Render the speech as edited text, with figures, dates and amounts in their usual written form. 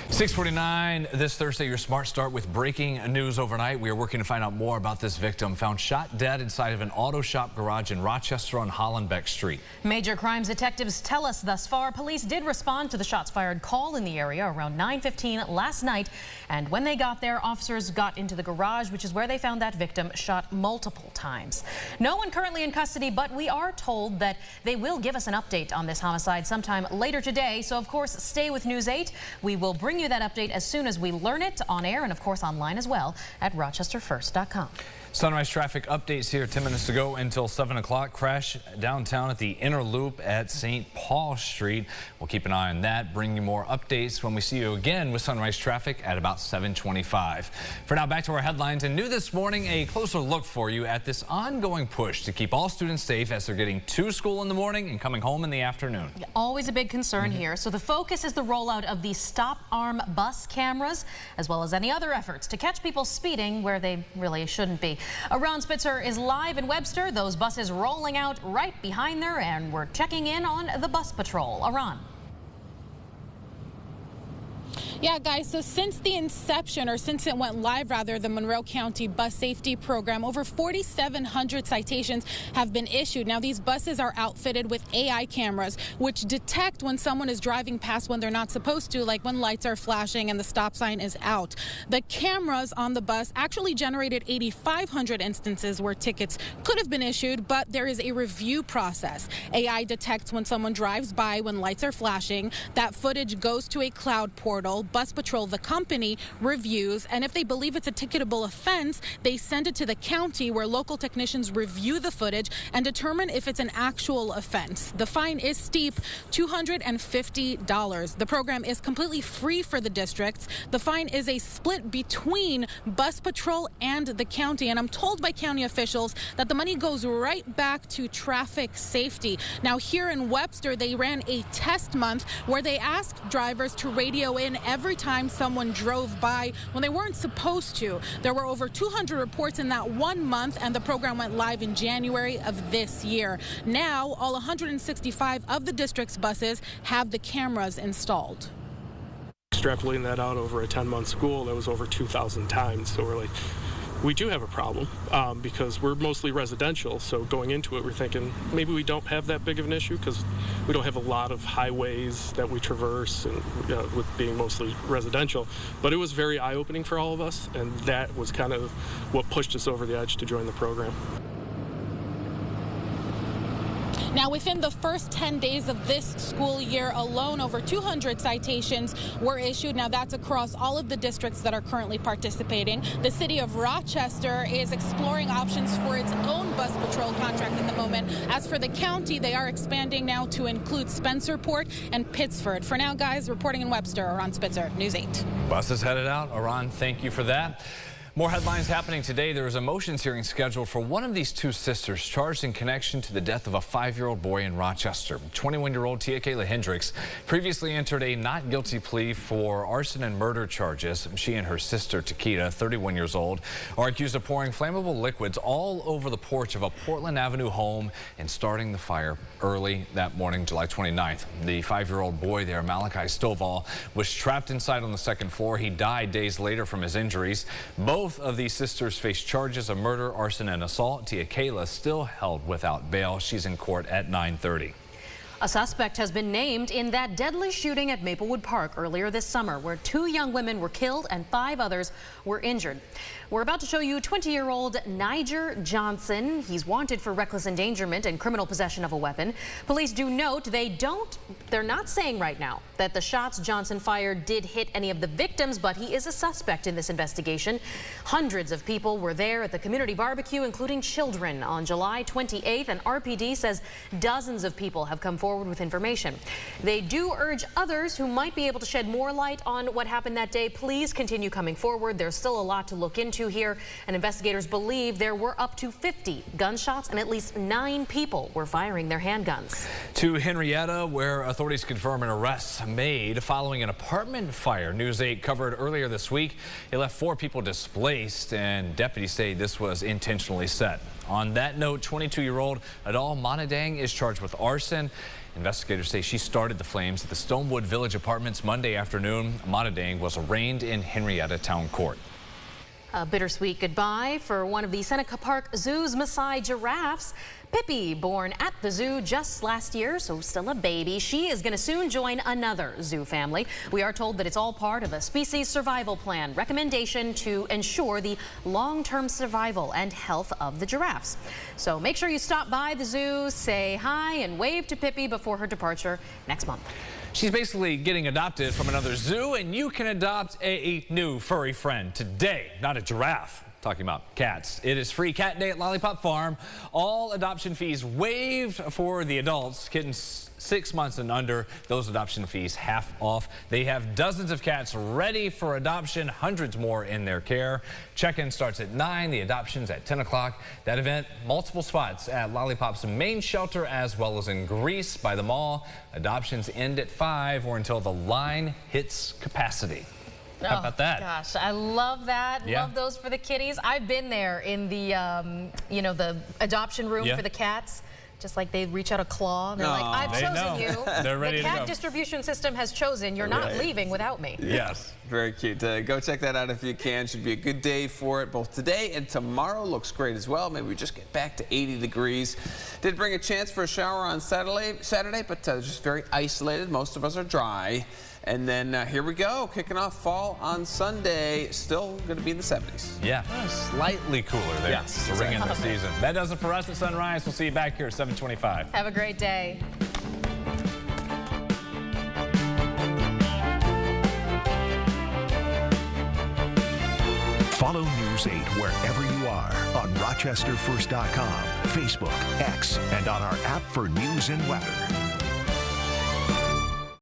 6:49 this Thursday, your Smart Start with breaking news overnight. We are working to find out more about this victim found shot dead inside of an auto shop garage in Rochester on Hollenbeck Street. Major crimes detectives tell us thus far police did respond to the shots fired call in the area around 9:15 last night. And when they got there, officers got into the garage, which is where they found that victim shot multiple times. No one currently in custody, but we are told that they will give us an update on this homicide sometime later today. So, of course, stay with News 8. We will bring you that update as soon as we learn it on air and, of course, online as well at rochesterfirst.com. Sunrise traffic updates here 10 minutes to go until 7 o'clock. Crash downtown at the inner loop at St. Paul Street. We'll keep an eye on that, bring you more updates when we see you again with Sunrise traffic at about 7:25. For now, back to our headlines. And new this morning, a closer look for you at this ongoing push to keep all students safe as they're getting to school in the morning and coming home in the afternoon. Always a big concern here. So the focus is the rollout of the stop arm bus cameras, as well as any other efforts to catch people speeding where they really shouldn't be. Ron Spitzer is live in Webster. Those buses rolling out right behind there, and we're checking in on the bus patrol. Ron. Yeah, guys, so since the inception, or since it went live rather, the Monroe County Bus Safety Program, over 4,700 citations have been issued. Now, these buses are outfitted with AI cameras, which detect when someone is driving past when they're not supposed to, like when lights are flashing and the stop sign is out. The cameras on the bus actually generated 8,500 instances where tickets could have been issued, but there is a review process. AI detects when someone drives by when lights are flashing. That footage goes to a cloud portal. Bus Patrol, the company, reviews, and if they believe it's a ticketable offense, they send it to the county where local technicians review the footage and determine if it's an actual offense. The fine is steep, $250. The program is completely free for the districts. The fine is a split between Bus Patrol and the county, and I'm told by county officials that the money goes right back to traffic safety. Now, here in Webster, they ran a test month where they asked drivers to radio in every time someone drove by when they weren't supposed to. There were over 200 reports in that 1 month, and the program went live in January of this year. Now, all 165 of the district's buses have the cameras installed. Extrapolating that out over a 10-month school, that was over 2,000 times. So we're like, we do have a problem because we're mostly residential. So going into it, we're thinking maybe we don't have that big of an issue because we don't have a lot of highways that we traverse, and with being mostly residential. But it was very eye-opening for all of us, and that was kind of what pushed us over the edge to join the program. Now, within the first 10 days of this school year alone, over 200 citations were issued. Now, that's across all of the districts that are currently participating. The city of Rochester is exploring options for its own bus patrol contract at the moment. As for the county, they are expanding now to include Spencerport and Pittsford. For now, guys, reporting in Webster, Ron Spitzer, News 8. Buses headed out. Ron, thank you for that. More headlines happening today. There is a motions hearing scheduled for one of these two sisters charged in connection to the death of a 5-year-old boy in Rochester. 21-year-old Tia Kayla Hendricks previously entered a not guilty plea for arson and murder charges. She and her sister, Takita, 31 years old, are accused of pouring flammable liquids all over the porch of a Portland Avenue home and starting the fire early that morning, July 29th. The 5-year-old boy there, Malachi Stovall, was trapped inside on the second floor. He died days later from his injuries. Both of these sisters face charges of murder, arson, and assault. Tia Kayla still held without bail. She's in court at 9:30. A suspect has been named in that deadly shooting at Maplewood Park earlier this summer, where 2 young women were killed and 5 others were injured. We're about to show you 20-year-old Niger Johnson. He's wanted for reckless endangerment and criminal possession of a weapon. Police do note they're not saying right now that the shots Johnson fired did hit any of the victims, but he is a suspect in this investigation. Hundreds of people were there at the community barbecue, including children, on July 28th, and RPD says dozens of people have come forward with information. They do urge others who might be able to shed more light on what happened that day, please continue coming forward. There's still a lot to look into here, and investigators believe there were up to 50 gunshots and at least 9 people were firing their handguns. To Henrietta, where authorities confirm an arrest made following an apartment fire. News 8 covered earlier this week. It left 4 people displaced, and deputies say this was intentionally set. On that note, 22-year-old Adal Monadang is charged with arson. Investigators say she started the flames at the Stonewood Village Apartments Monday afternoon. Monadang was arraigned in Henrietta Town Court. A bittersweet goodbye for one of the Seneca Park Zoo's Maasai giraffes. Pippi, born at the zoo just last year, so still a baby. She is going to soon join another zoo family. We are told that it's all part of a species survival plan recommendation to ensure the long-term survival and health of the giraffes. So make sure you stop by the zoo, say hi, and wave to Pippi before her departure next month. She's basically getting adopted from another zoo, and you can adopt a new furry friend today, not a giraffe. Talking about cats. It is free cat day at Lollipop Farm. All adoption fees waived for the adults. Kittens 6 months and under, those adoption fees half off. They have dozens of cats ready for adoption, hundreds more in their care. Check-in starts at 9, the adoptions at 10 o'clock. That event, multiple spots at Lollipop's main shelter as well as in Greece by the mall. Adoptions end at 5 or until the line hits capacity. How about that? Gosh, I love that. Yeah. Love those for the kitties. I've been there in the, you know, the adoption room for the cats. Just like they reach out a claw and they're like, I've chosen you. They're ready the to cat go. distribution system has chosen. You're not leaving without me. Yes. Very cute. Go check that out if you can. Should be a good day for it. Both today and tomorrow looks great as well. Maybe we just get back to 80 degrees. Did bring a chance for a shower on Saturday, but just very isolated. Most of us are dry. And then here we go, kicking off fall on Sunday. Still going to be in the 70s. Yeah, slightly cooler there. Yes, to ring in the season. That does it for us at Sunrise. We'll see you back here at 7:25. Have a great day. Follow News 8 wherever you are on RochesterFirst.com, Facebook, X, and on our app for news and weather.